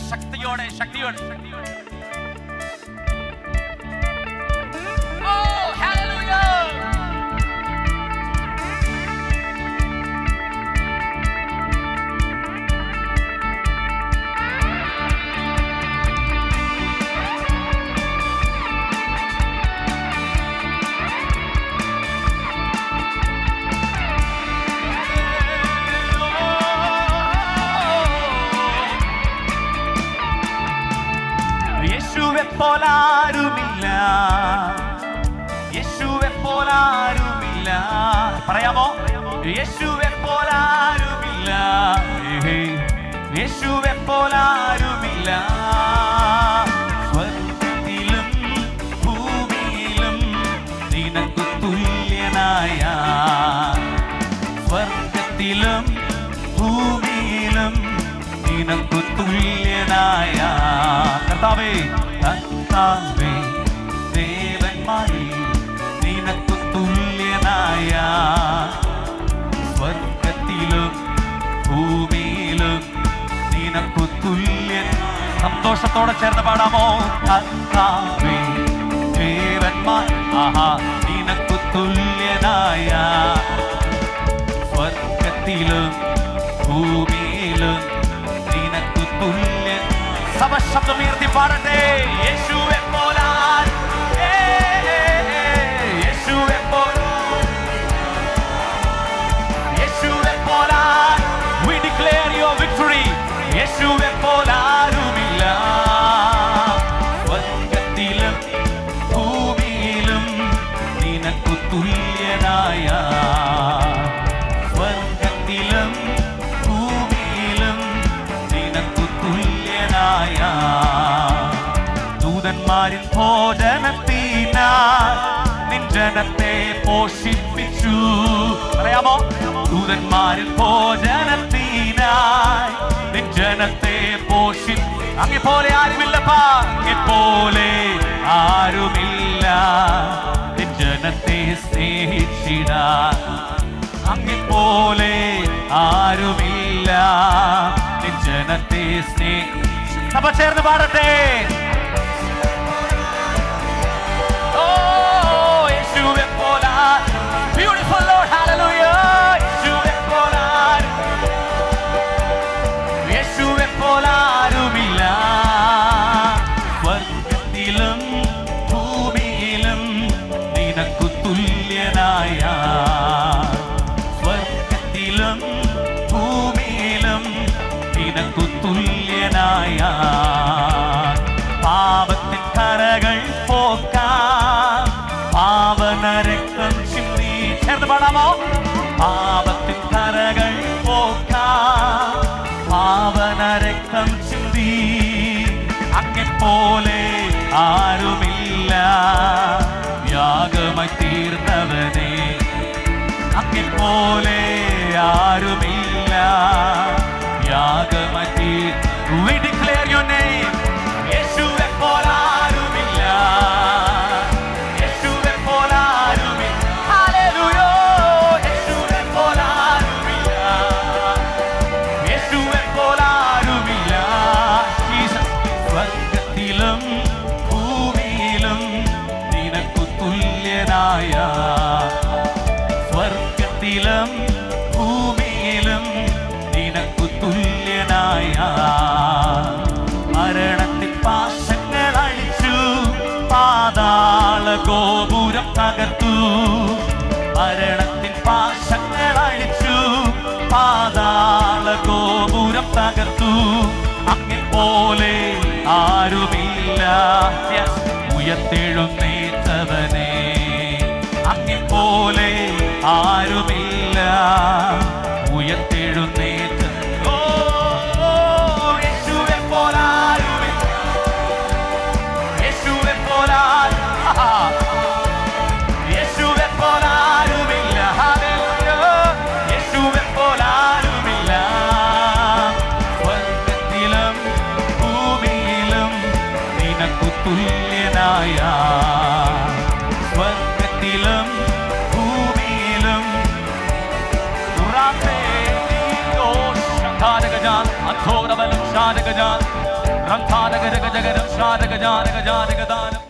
ശക്തിയോടെ യേശുവെ പോലാരുമില്ല, യേശുവെ പോലാരുമില്ല. പറയാമോ? യേശുവെ പോലാരുമില്ല, യേശുവെ പോലാരുമില്ല. സ്വർഗ്ഗത്തിലും ഭൂമിയിലും നിനക്കു തുല്യനായ, സ്വർഗ്ഗത്തിലും ഭൂമിയിലും നിനക്കു തുല്യനായ കർത്താവേ, കർത്താവേ, ദേവന്മാരിൽ നിനക്കു തുല്യനായ, സ്വർഗ്ഗത്തിലും ഭൂമിയിലും നിനക്കു തുല്യൻ. സന്തോഷത്തോടെ ചേർന്ന് പാടാമോ? കർത്താവേ, ദേവന്മാർ നിനക്കു തുല്യനായ, സ്വർഗ്ഗത്തിലും ഭൂമിയിലും നിനക്കു തുല്യൻ. സഭ ശബ്ദമുയർത്തി പാടട്ടെ. യേശുവെ പോലാൽ, യേശുവെ പോലാൽ, യേശുവെ പോലാൽ. We declare your victory. യേശുവെ പോലാരുമില്ല, സ്വർഗ്ഗത്തിലും ഭൂമിയിലും നിനക്കു തുല്യനായ, സ്വർഗ്ഗത്തിലും ഭൂമിയിലും നിനക്കു തുല്യനായ. ദൂതന്മാരിൻ ഭോജനത്തിനാൽ നിൻ ജനത്തെ പോഷിപ്പിച്ചു. പറയാമോ? ദൂതന്മാരിൻ ഭോജനത്തിനായി നിൻ ജനത്തെ പോഷിപ്പിച്ചു. അങ്ങെപ്പോലെ ആരുമില്ലപ്പാ, അങ്ങെപ്പോലെ ആരുമില്ല നിൻ ജനത്തെ സ്നേഹിച്ചിടാൻ. അങ്ങെപ്പോലെ ആരുമില്ല നിൻ ജനത്തെ സ്നേഹിച്ചു. സഭ ചേർന്ന് പാടട്ടെ. ഓ യേശുവെ പോലാൽ, beautiful Lord, hallelujah. യേശുവെ പോലാൽ, യേശുവെ പോലാരുമില്ല, സ്വർഗ്ഗത്തിലും ഭൂമിയിലും നിനക്കു തുല്യനായ, സ്വർഗ്ഗത്തിലും ഭൂമിയിലും നിനക്കു തുല്യനായ. പാപത്തിൻ കരകൾ പോക്കാൻ പാവന രക്തം ചിന്തി. ചേർന്ന് പാടാമോ? പാപത്തിൻ കരകൾ പോക്കാൻ പാവന രക്തം ചിന്തി. അങ്ങെപ്പോലെ ആരുമില്ല, യാഗമായി തീർന്നവനെ. അങ്ങെപ്പോലെ ആരുമില്ല, യാഗമായി തീർ. We declare your name. യേശുവെ പോലാരുമില്ല, യേശുവെ പോലാരുമില്ല. ഹല്ലേലൂയ. യേശുവെ പോലാരുമില്ല, യേശുവെ പോലാരുമില്ല. സ്വർഗ്ഗത്തിലും ഭൂമിയിലും നിനക്കു തുല്യനായ, സ്വർഗ്ഗത്തിലും ഭൂമിയിലും നിനക്കു തുല്യനായ. മരണത്തിൻ പാശങ്ങൾ അഴിച്ചു, പാതാള ഗോപുരം തകർത്തു. മരണത്തിൻ പാശങ്ങൾ അഴിച്ചു, പാതാള ഗോപുരം തകർത്തു. അങ്ങെപ്പോലെ ആരുമില്ല, ഉയർത്തെഴുന്നേറ്റവനെ. അങ്ങെപ്പോലെ ആരുമില്ല, ഉയർത്തെഴുന്നേറ്റ. ഓ യേശുവെ പോലാരുമില്ല, യേശുവെ പോലാൽ, യേശുവെ പോലാരുമില്ല. ഹല്ലേലൂയ. യേശുവെ പോലാരുമില്ല, സ്വർഗ്ഗത്തിലും ഭൂമിയിലും നിനക്കു തുല്യനായ, സ്വർഗ്ഗത്തിലും ഭൂമിയിലും. അധോരബലം ശാരകജാൻ രം ധാരക രഗ ജഗരം ശാരക ജാനക ജാനക ദാനം